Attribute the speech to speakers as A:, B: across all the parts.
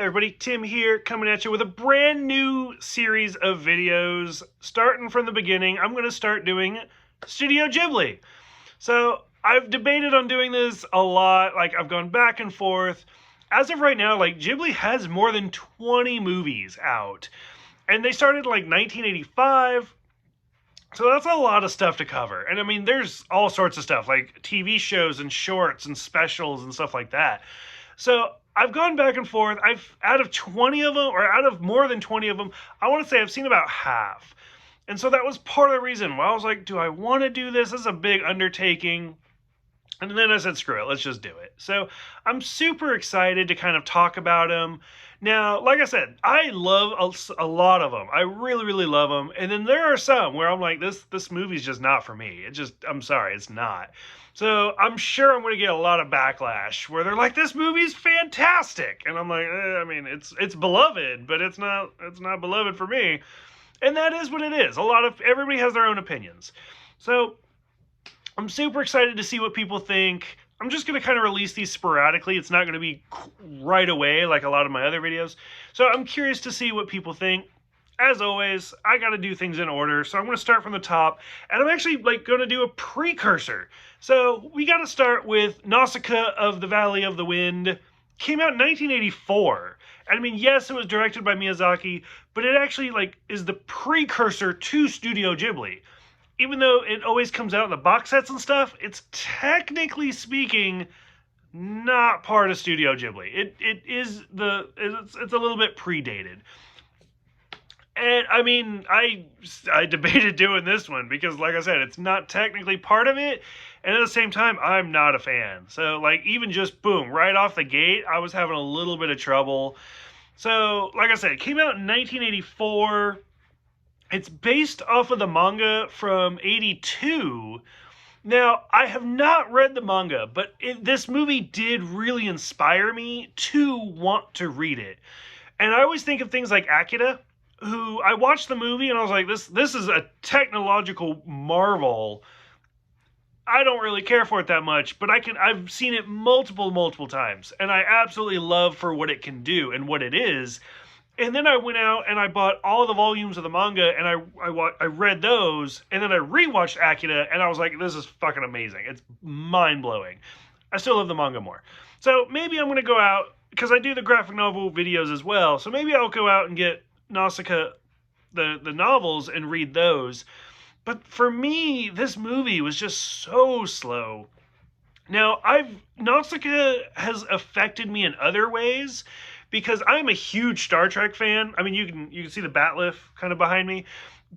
A: Everybody, Tim here, coming at you with a brand new series of videos. Starting from the beginning, I'm going to start doing Studio Ghibli. So, I've debated on doing this a lot, I've gone back and forth. As of right now, Ghibli has more than 20 movies out. And they started 1985, so that's a lot of stuff to cover. And I mean, there's all sorts of stuff, like TV shows and shorts and specials and stuff like that. So I've gone back and forth. Out of 20 of them, or out of more than 20 of them, I want to say I've seen about half. And so that was part of the reason why I was like, do I want to do this? This is a big undertaking. And then I said, screw it, let's just do it. So I'm super excited to kind of talk about them. Now, like I said, I love a lot of them. I really, really love them. And then there are some where I'm like, this movie's just not for me. I'm sorry, it's not. So I'm sure I'm going to get a lot of backlash where they're like, this movie's fantastic. And I'm like, I mean, it's beloved, but it's not beloved for me. And that is what it is. Everybody has their own opinions. So I'm super excited to see what people think. I'm just going to kind of release these sporadically. It's not going to be right away like a lot of my other videos. So I'm curious to see what people think. As always, I got to do things in order. So I'm going to start from the top. And I'm actually going to do a precursor. So we got to start with Nausicaä of the Valley of the Wind. Came out in 1984. And I mean, yes, it was directed by Miyazaki, but it actually is the precursor to Studio Ghibli. Even though it always comes out in the box sets and stuff, it's technically speaking not part of Studio Ghibli. It's a little bit predated. And I mean, I debated doing this one because, like I said, it's not technically part of it, and at the same time, I'm not a fan. So, even just boom, right off the gate, I was having a little bit of trouble. So, like I said, it came out in 1984. It's based off of the manga from 82. Now, I have not read the manga, but this movie did really inspire me to want to read it. And I always think of things like Akira, who I watched the movie and I was like, this is a technological marvel. I don't really care for it that much, but I've seen it multiple times, and I absolutely love for what it can do and what it is. And then I went out and I bought all the volumes of the manga, and I read those, and then I rewatched Akira, and I was like, this is fucking amazing. It's mind-blowing. I still love the manga more. So maybe I'm going to go out, because I do the graphic novel videos as well, so maybe I'll go out and get Nausicaä, the novels, and read those. But for me, this movie was just so slow. Now, Nausicaä has affected me in other ways, because I'm a huge Star Trek fan. I mean, you can see the Batlift kind of behind me.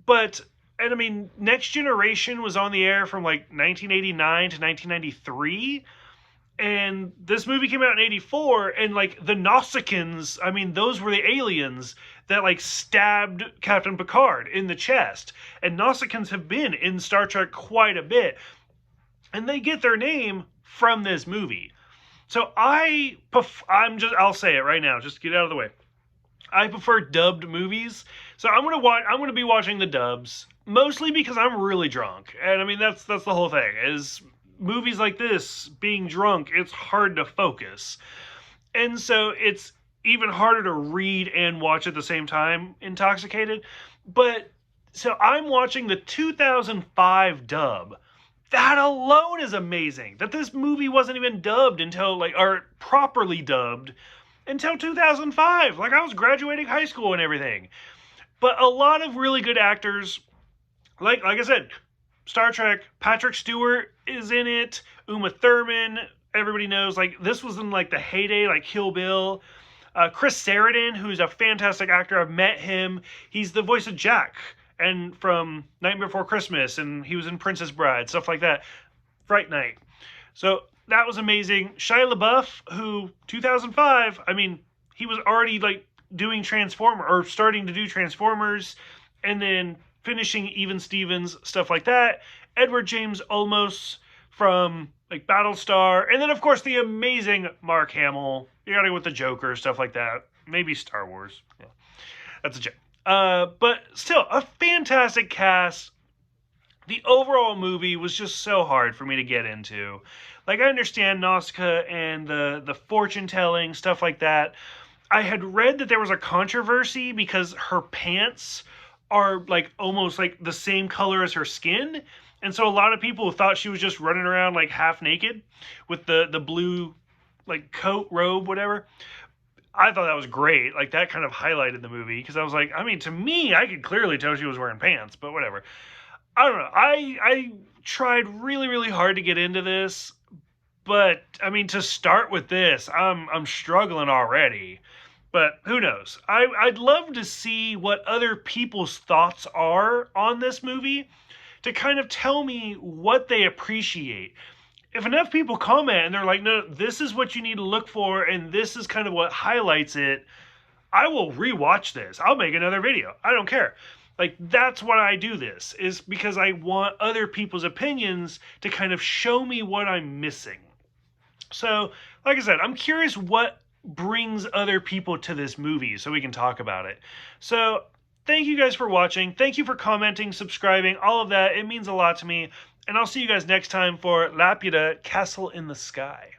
A: And I mean, Next Generation was on the air from 1989 to 1993. And this movie came out in 84, and the Nausicaans, I mean, those were the aliens that stabbed Captain Picard in the chest. And Nausicaans have been in Star Trek quite a bit. And they get their name from this movie. So I'll say it right now, just get out of the way. I prefer dubbed movies. So I'm going to be watching the dubs, mostly because I'm really drunk. And I mean, that's the whole thing, is movies like this, being drunk, it's hard to focus. And so it's even harder to read and watch at the same time, intoxicated. But so I'm watching the 2005 dub. That alone is amazing. That this movie wasn't even dubbed until, or properly dubbed until 2005. I was graduating high school and everything. But a lot of really good actors, like I said, Star Trek, Patrick Stewart is in it, Uma Thurman, everybody knows, this was in, the heyday, Kill Bill. Chris Sarandon, who's a fantastic actor, I've met him. He's the voice of Jack, and from Nightmare Before Christmas, and he was in Princess Bride, stuff like that. Fright Night. So that was amazing. Shia LaBeouf, who 2005, I mean, he was already doing Transformers, or starting to do Transformers, and then finishing Even Stevens, stuff like that. Edward James Olmos from Battlestar, and then of course the amazing Mark Hamill. You gotta go with the Joker, stuff like that. Maybe Star Wars. Yeah, that's a joke. But still, a fantastic cast. The overall movie was just so hard for me to get into. I understand Nausicaä and the fortune telling, stuff like that. I had read that there was a controversy because her pants are like almost like the same color as her skin. And so a lot of people thought she was just running around like half naked with the blue like coat, robe, whatever. I thought that was great. Like that kind of highlighted the movie because I was like, I mean, to me, I could clearly tell she was wearing pants, but whatever. I don't know. I tried really, really hard to get into this, but I mean, to start with this, I'm struggling already. But who knows? I'd love to see what other people's thoughts are on this movie to kind of tell me what they appreciate. If enough people comment and they're like, no, this is what you need to look for, and this is kind of what highlights it, I will rewatch this. I'll make another video. I don't care. Like, that's why I do this, is because I want other people's opinions to kind of show me what I'm missing. So, like I said, I'm curious what brings other people to this movie so we can talk about it. So, thank you guys for watching. Thank you for commenting, subscribing, all of that. It means a lot to me. And I'll see you guys next time for Laputa Castle in the Sky.